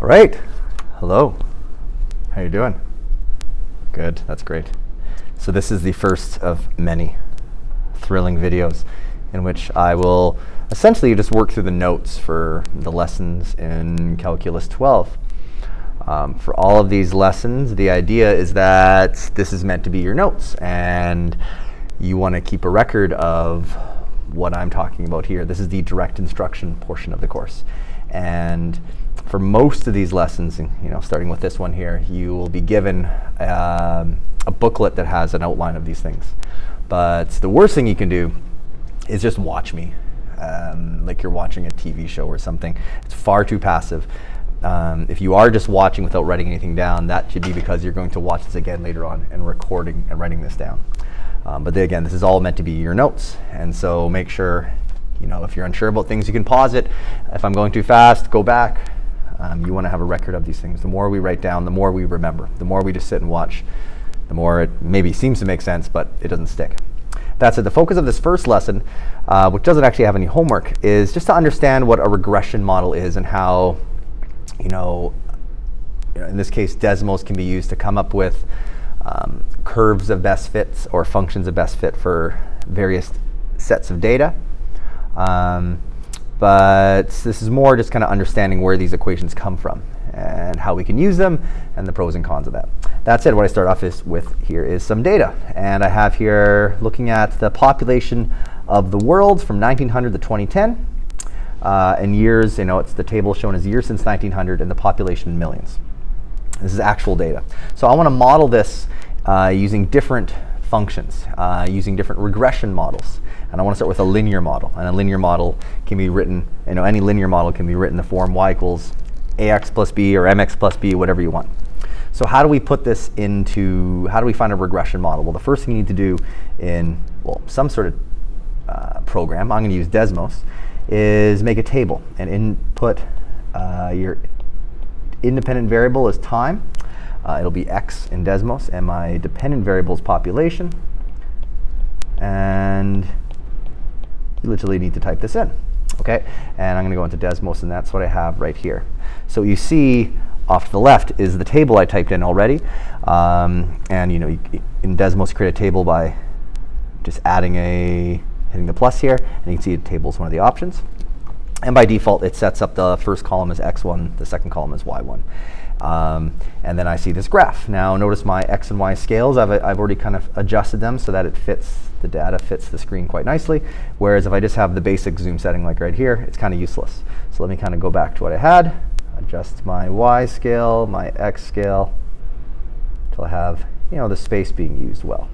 All right. Hello. How you doing? Good. That's great. So this is the first of many thrilling videos in which I will essentially just work through the notes for the lessons in Calculus 12. For all of these lessons, the idea is that this is meant to be your notes, and you want to keep a record of what I'm talking about here. This is the direct instruction portion of the course. And for most of these lessons, starting with this one here, you will be given a booklet that has an outline of these things. But the worst thing you can do is just watch me, like you're watching a TV show or something. It's far too passive. If you are just watching without writing anything down, that should be because you're going to watch this again later on and recording and writing this down. But again, this is all meant to be your notes. And so make sure, if you're unsure about things, you can pause it. If I'm going too fast, go back. You want to have a record of these things. The more we write down, the more we remember. The more we just sit and watch, the more it maybe seems to make sense, but it doesn't stick. That's it. The focus of this first lesson, which doesn't actually have any homework, is just to understand what a regression model is and how, in this case, Desmos can be used to come up with curves of best fits or functions of best fit for various sets of data. But this is more just kind of understanding where these equations come from and how we can use them and the pros and cons of that. That said, what I start off with here is some data. And I have here looking at the population of the world from 1900 to 2010. In years, it's the table shown as years since 1900 and the population in millions. This is actual data. So I want to model this using different functions, using different regression models. And I want to start with a linear model. And a linear model can be written, any linear model can be written in the form y equals ax plus b or mx plus b, whatever you want. So how do we put this how do we find a regression model? Well, the first thing you need to do in, some sort of program, I'm going to use Desmos, is make a table and input your independent variable is time. It'll be x in Desmos, and my dependent variable is population. And you literally need to type this in, okay? And I'm going to go into Desmos, and that's what I have right here. So you see off to the left is the table I typed in already. And in Desmos, create a table by just hitting the plus here, and you can see the table is one of the options. And by default, it sets up the first column as x1, the second column as y1. And then I see this graph. Now notice my x and y scales, I've already kind of adjusted them so that the data fits the screen quite nicely. Whereas if I just have the basic zoom setting like right here, it's kind of useless. So let me kind of go back to what I had, adjust my y scale, my x scale, until I have the space being used well.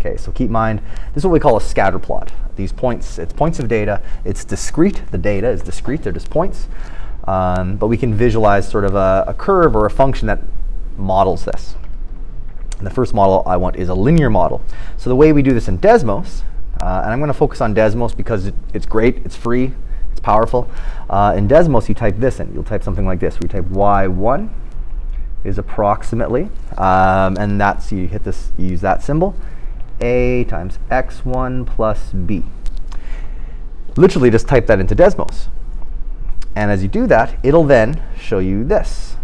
Okay, so keep in mind, this is what we call a scatter plot. These points, it's points of data. It's discrete. The data is discrete. They're just points. But we can visualize sort of a curve or a function that models this. And the first model I want is a linear model. So the way we do this in Desmos, and I'm going to focus on Desmos because it's great, it's free, it's powerful. In Desmos, you type this in. You'll type something like this. We type y1 is approximately, and that's, you use that symbol, a times x1 plus b. Literally just type that into Desmos. And as you do that, it'll then show you this.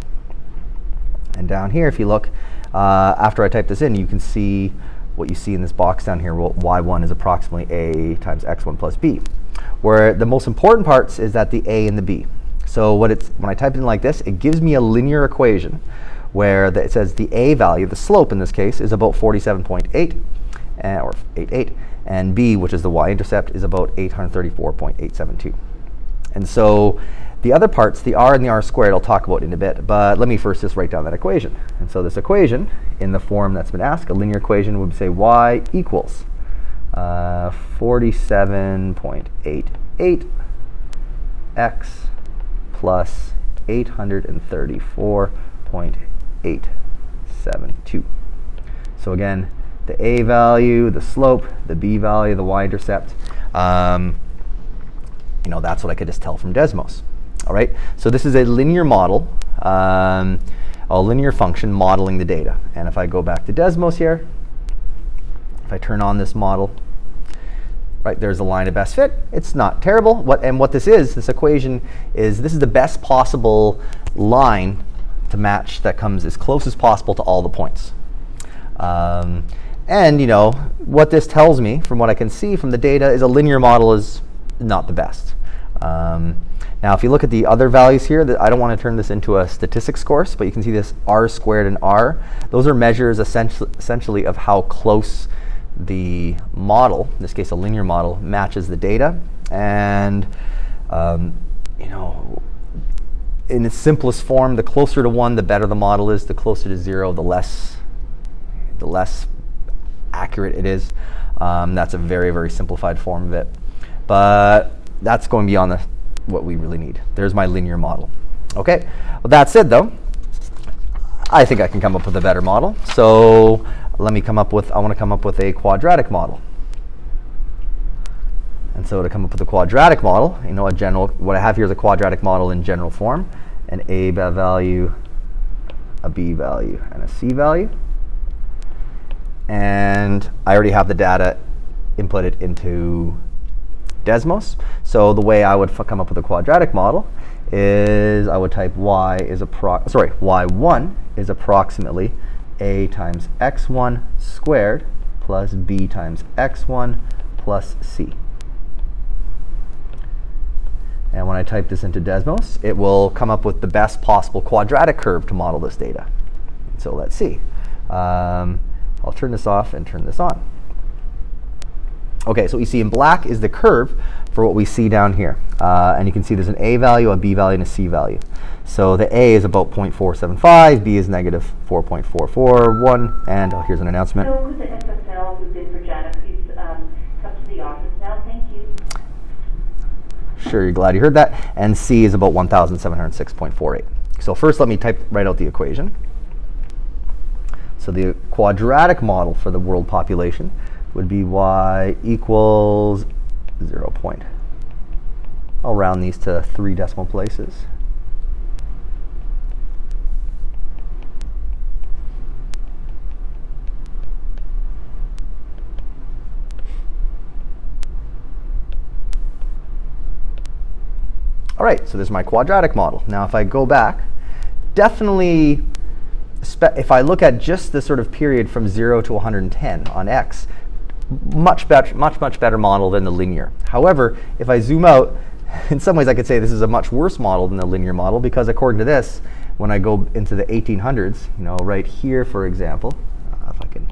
And down here, if you look, after I type this in, you can see what you see in this box down here. Well, y1 is approximately a times x1 plus b. Where the most important parts is that the a and the b. So when I type it in like this, it gives me a linear equation where it says the a value, the slope in this case, is about 47.8. Or 88, and b, which is the y-intercept, is about 834.872. And so the other parts, the r and the r squared, I'll talk about in a bit, but let me first just write down that equation. And so this equation, in the form that's been asked, a linear equation would say y equals 47.88 x plus 834.872. So again, the a value, the slope, the b value, the y-intercept. That's what I could just tell from Desmos. All right. So this is a linear model, a linear function modeling the data. And if I go back to Desmos here, if I turn on this model, right? There's a line of best fit. It's not terrible. What this is, this equation is, this is the best possible line to match that comes as close as possible to all the points. And what this tells me, from what I can see from the data, is a linear model is not the best. Now, if you look at the other values here, I don't want to turn this into a statistics course, but you can see this R squared and R. Those are measures essentially of how close the model, in this case a linear model, matches the data. And in its simplest form, the closer to 1, the better the model is. The closer to 0, the less accurate it is. That's a very, very simplified form of it. But that's going beyond what we really need. There's my linear model. Okay, well, that said though, I think I can come up with a better model. So let me I want to come up with a quadratic model. And so to come up with a quadratic model, what I have here is a quadratic model in general form, an A value, a B value, and a C value. And I already have the data inputted into Desmos. So the way I would come up with a quadratic model is I would type y1 is approximately a times x1 squared plus b times x1 plus c. And when I type this into Desmos, it will come up with the best possible quadratic curve to model this data. So let's see. I'll turn this off and turn this on. Okay, so what you see in black is the curve for what we see down here. And you can see there's an A value, a B value, and a C value. So the A is about 0.475, B is negative 4.441, and here's an announcement. So the SSL who's in for Janet, please come to the office now. Thank you. Sure, you're glad you heard that. And C is about 1,706.48. So first let me write out the equation. So the quadratic model for the world population would be y equals 0. I'll round these to 3 decimal places. All right, so this is my quadratic model. Now if I go back, definitely, if I look at just the sort of period from 0 to 110 on x, much better model than the linear. However, if I zoom out, in some ways I could say this is a much worse model than the linear model, because according to this, when I go into the 1800s, right here, for example, if I can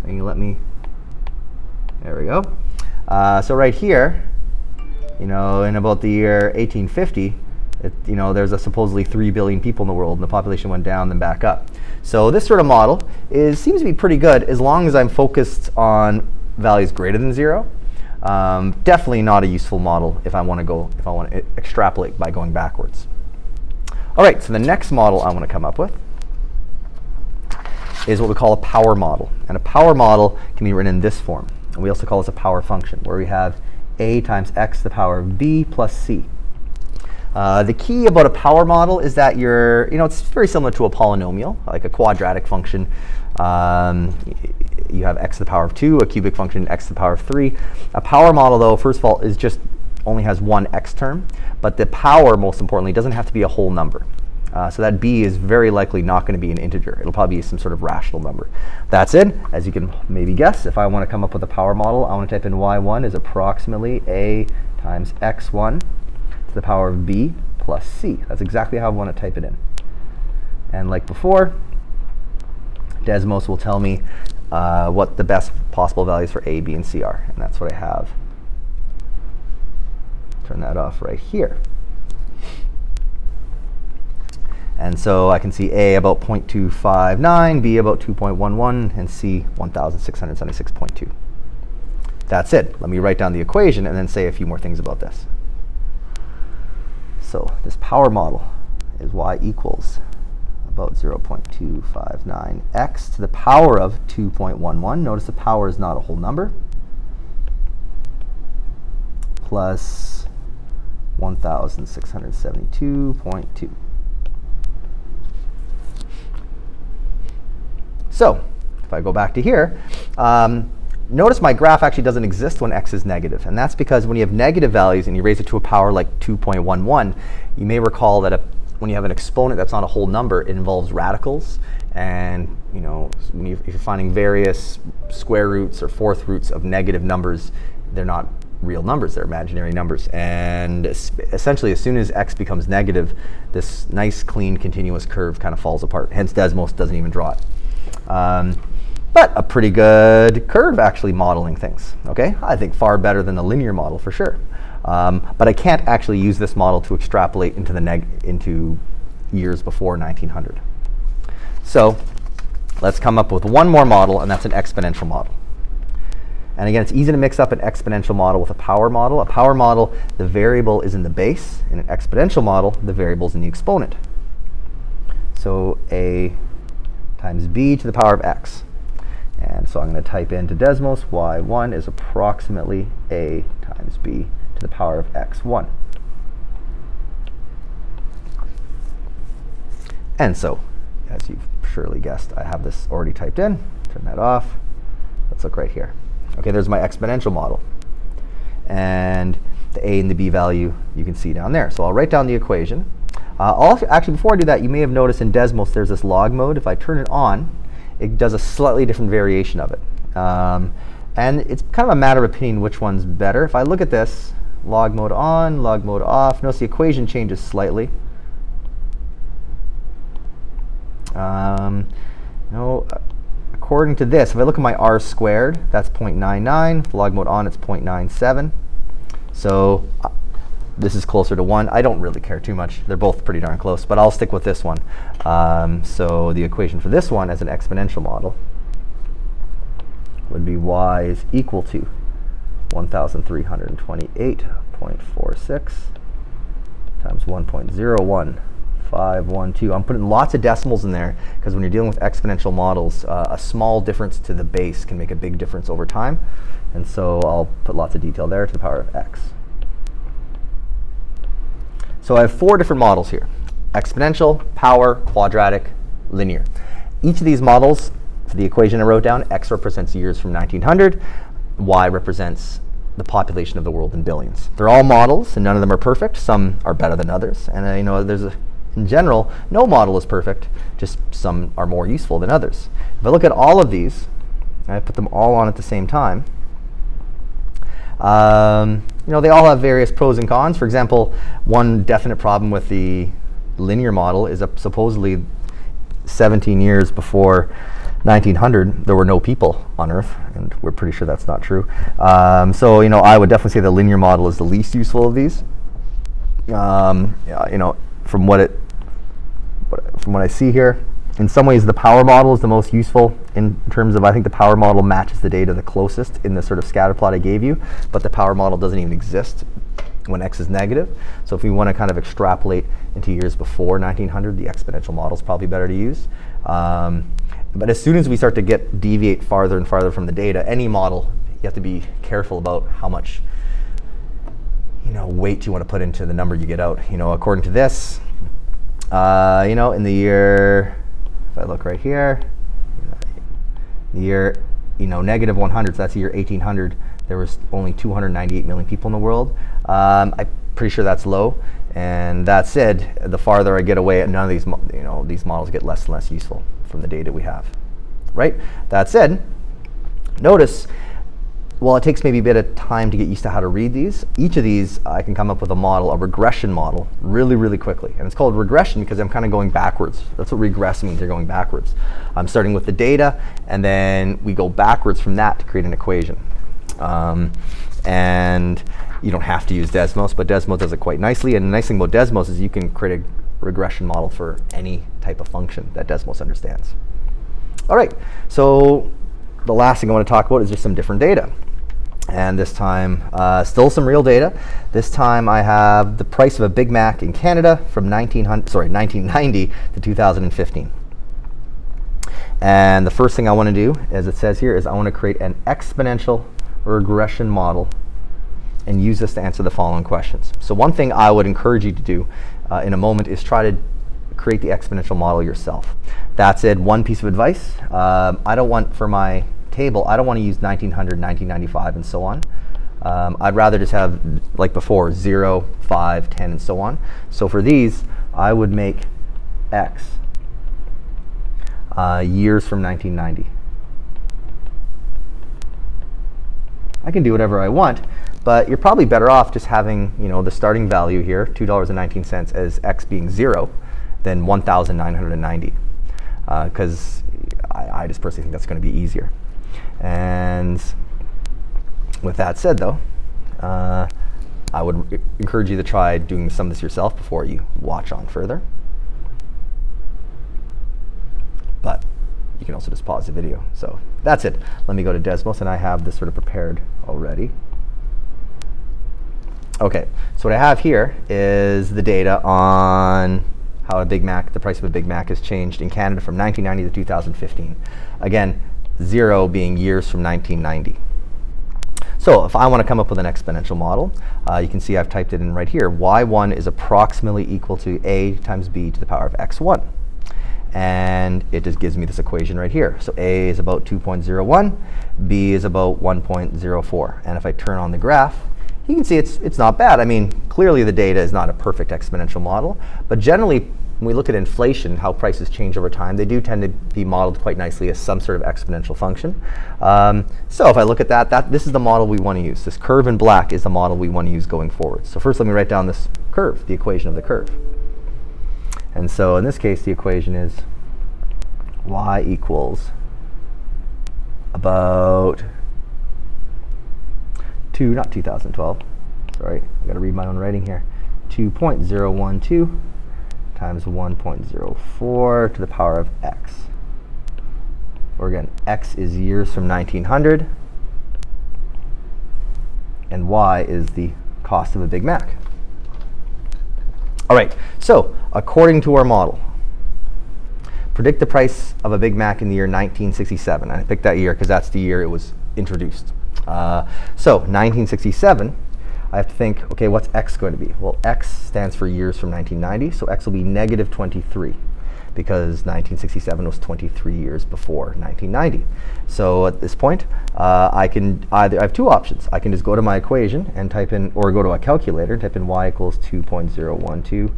let me, there we go. So right here, in about the year 1850, there's supposedly 3 billion people in the world, and the population went down then back up. So this sort of model seems to be pretty good as long as I'm focused on values greater than 0. Definitely not a useful model if I want to extrapolate by going backwards. All right, so the next model I want to come up with is what we call a power model. And a power model can be written in this form. And we also call this a power function, where we have a times x to the power of b plus c. The key about a power model is that it's very similar to a polynomial, like a quadratic function. You have x to the power of 2, a cubic function x to the power of 3. A power model, though, first of all, only has one x term, but the power, most importantly, doesn't have to be a whole number. So that b is very likely not going to be an integer. It'll probably be some sort of rational number. That's it. As you can maybe guess, if I want to come up with a power model, I want to type in y1 is approximately a times x1 to the power of b plus c. That's exactly how I want to type it in. And like before, Desmos will tell me what the best possible values for a, b, and c are. And that's what I have. Turn that off right here. And so I can see A about 0.259, B about 2.11, and C 1,676.2. That's it. Let me write down the equation and then say a few more things about this. So this power model is y equals about 0.259 x to the power of 2.11. Notice the power is not a whole number. Plus 1,672.2. So if I go back to here, notice my graph actually doesn't exist when x is negative, and that's because when you have negative values and you raise it to a power like 2.11, you may recall that when you have an exponent that's not a whole number, it involves radicals, and if you're finding various square roots or fourth roots of negative numbers, they're not real numbers, they're imaginary numbers. And essentially, as soon as x becomes negative, this nice, clean, continuous curve kind of falls apart. Hence, Desmos doesn't even draw it. But a pretty good curve actually modeling things. Okay, I think far better than the linear model for sure. But I can't actually use this model to extrapolate into years before 1900. So let's come up with one more model, and that's an exponential model. And again, it's easy to mix up an exponential model with a power model. A power model, the variable is in the base. In an exponential model, the variable is in the exponent. So a times b to the power of x. And so I'm going to type into Desmos, y1 is approximately a times b to the power of x1. And so, as you've surely guessed, I have this already typed in. Turn that off. Let's look right here. Okay, there's my exponential model. And the a and the b value you can see down there. So I'll write down the equation. Actually, before I do that, you may have noticed in Desmos there's this log mode. If I turn it on, it does a slightly different variation of it. And it's kind of a matter of opinion which one's better. If I look at this, log mode on, log mode off, notice the equation changes slightly. According to this, if I look at my r squared, that's 0.99. Log mode on, it's 0.97. So this is closer to 1. I don't really care too much. They're both pretty darn close, but I'll stick with this one. So the equation for this one as an exponential model would be y is equal to 1,328.46 times 1.01512. I'm putting lots of decimals in there because when you're dealing with exponential models, a small difference to the base can make a big difference over time. And so I'll put lots of detail there to the power of x. So I have 4 different models here: exponential, power, quadratic, linear. Each of these models, for the equation I wrote down, x represents years from 1900, y represents the population of the world in billions. They're all models, and none of them are perfect. Some are better than others. And in general, no model is perfect, just some are more useful than others. If I look at all of these, and I put them all on at the same time, they all have various pros and cons. For example, one definite problem with the linear model is that supposedly 17 years before 1900, there were no people on Earth, and we're pretty sure that's not true. So I would definitely say the linear model is the least useful of these. From what I see here, in some ways the power model is the most useful in terms of, I think the power model matches the data the closest in the sort of scatter plot I gave you, but the power model doesn't even exist when x is negative. So if we want to kind of extrapolate into years before 1900, the exponential model is probably better to use. But as soon as we start to deviate farther and farther from the data, any model, you have to be careful about how much weight you want to put into the number you get out. According to this, in the year, if I look right here, the year negative 100, so that's the year 1800, there was only 298 million people in the world. I'm pretty sure that's low. And that said, the farther I get away, none of these these models get less and less useful from the data we have, right? That said, notice, while it takes maybe a bit of time to get used to how to read these, each of these I can come up with a model, a regression model, really, really quickly. And it's called regression because I'm kind of going backwards. That's what regress means, you're going backwards. I'm starting with the data, and then we go backwards from that to create an equation. And you don't have to use Desmos, but Desmos does it quite nicely. And the nice thing about Desmos is you can create a regression model for any type of function that Desmos understands. All right, so the last thing I want to talk about is just some different data. And this time, still some real data. This time I have the price of a Big Mac in Canada from 1990 to 2015. And the first thing I want to do, as it says here, is I want to create an exponential regression model and use this to answer the following questions. So one thing I would encourage you to do in a moment is try to create the exponential model yourself. That said, one piece of advice, I don't want for my table, I don't want to use 1900, 1995, and so on. I'd rather just have, like before, 0, 5, 10, and so on. So for these, I would make X years from 1990. I can do whatever I want, but you're probably better off just having, the starting value here, $2.19, as X being 0 than 1,990, because I just personally think that's going to be easier. And with that said, though, I would encourage you to try doing some of this yourself before you watch on further. But you can also just pause the video. So that's it. Let me go to Desmos, and I have this sort of prepared already. OK, so what I have here is the data on how the price of a Big Mac has changed in Canada from 1990 to 2015. Again, 0 being years from 1990. So if I want to come up with an exponential model, you can see I've typed it in right here. y1 is approximately equal to a times b to the power of x1. And it just gives me this equation right here. So a is about 2.01, b is about 1.04. And if I turn on the graph, you can see it's not bad. I mean, clearly the data is not a perfect exponential model, but generally, when we look at inflation, how prices change over time, they do tend to be modeled quite nicely as some sort of exponential function. So if I look at that, this is the model we want to use. This curve in black is the model we want to use going forward. So first, let me write down this curve, the equation of the curve. And so in this case, the equation is y equals about not 2012, sorry, I got to read my own writing here, 2.012 times 1.04 to the power of x. Or again, x is years from 1900, and y is the cost of a Big Mac. All right, so according to our model, predict the price of a Big Mac in the year 1967. And I picked that year because that's the year it was introduced. So 1967, I have to think, OK, what's x going to be? Well, x stands for years from 1990, so x will be negative 23, because 1967 was 23 years before 1990. So at this point, I have two options. I can just go to my equation and type in, or go to a calculator and type in y equals 2.012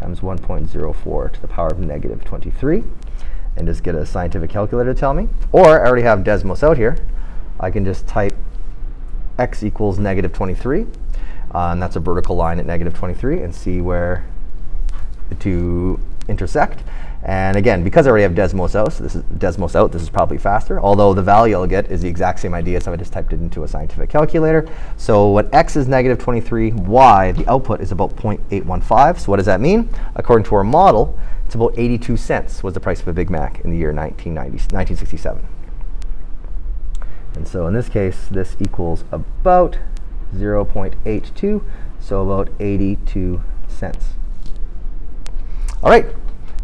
times 1.04 to the power of negative 23, and just get a scientific calculator to tell me. Or I already have Desmos out here. I can just type x equals negative 23, and that's a vertical line at negative 23, and see where the two intersect. And again, because I already have Desmos out, this is probably faster, although the value I'll get is the exact same idea, so I just typed it into a scientific calculator. So when x is negative 23, y, the output is about 0.815. So what does that mean? According to our model, it's about 82 cents was the price of a Big Mac in the year 1967. And so in this case, this equals about 0.82, so about 82 cents. All right,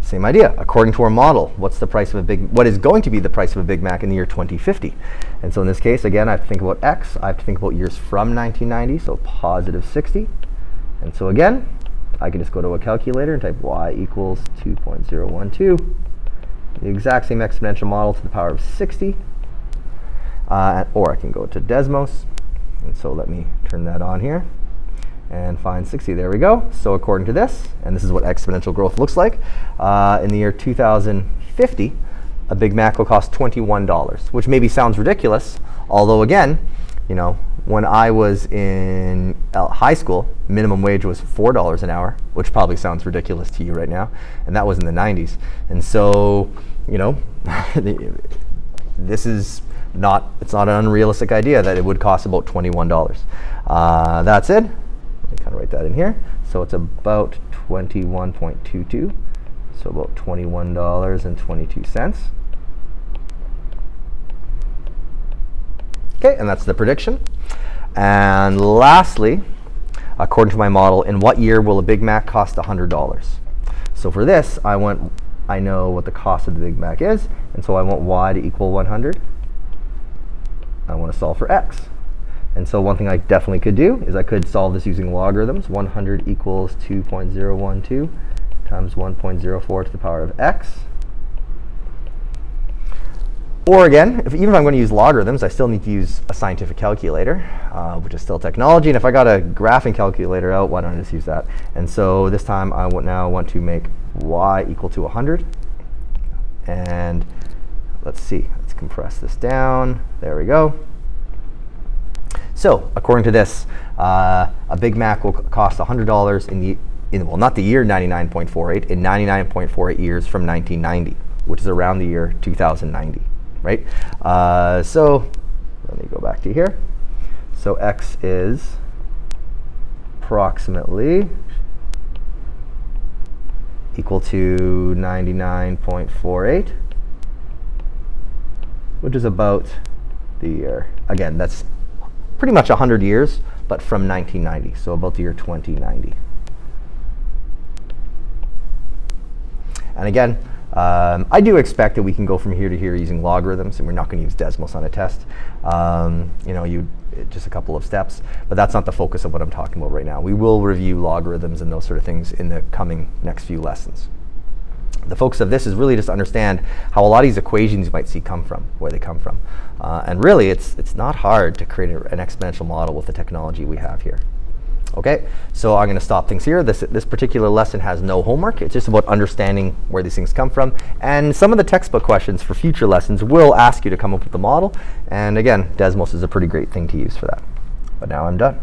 same idea. According to our model, what is going to be the price of a Big Mac in the year 2050? And so in this case, again, I have to think about x. I have to think about years from 1990, so positive 60. And so again, I can just go to a calculator and type y equals 2.012, the exact same exponential model to the power of 60. Or I can go to Desmos, and so let me turn that on here and find 60. There we go. So according to this, and this is what exponential growth looks like, in the year 2050, a Big Mac will cost $21, which maybe sounds ridiculous, although again, when I was in high school, minimum wage was $4 an hour, which probably sounds ridiculous to you right now, and that was in the 90s. And so, it's not an unrealistic idea that it would cost about $21. That's it. Let me kind of write that in here. So it's about 21.22, so about $21.22. OK, and that's the prediction. And lastly, according to my model, in what year will a Big Mac cost $100? So for this, I know what the cost of the Big Mac is, and so I want y to equal 100. I want to solve for x. And so one thing I definitely could do is I could solve this using logarithms. 100 equals 2.012 times 1.04 to the power of x. Or again, even if I'm going to use logarithms, I still need to use a scientific calculator, which is still technology. And if I got a graphing calculator out, why don't I just use that? And so this time I now want to make y equal to 100. And let's see, let's compress this down. There we go. So according to this, a Big Mac will cost $100 well, not the year 99.48, in 99.48 years from 1990, which is around the year 2090, right? So let me go back to here. So x is approximately equal to 99.48, which is about the year. Again, that's pretty much 100 years, but from 1990, so about the year 2090. And again, I do expect that we can go from here to here using logarithms, and we're not going to use Desmos on a test. Just a couple of steps, but that's not the focus of what I'm talking about right now. We will review logarithms and those sort of things in the coming next few lessons. The focus of this is really just to understand how a lot of these equations you might see come from, where they come from. And really, it's not hard to create an exponential model with the technology we have here. Okay, so I'm going to stop things here. This particular lesson has no homework. It's just about understanding where these things come from. And some of the textbook questions for future lessons will ask you to come up with the model. And again, Desmos is a pretty great thing to use for that. But now I'm done.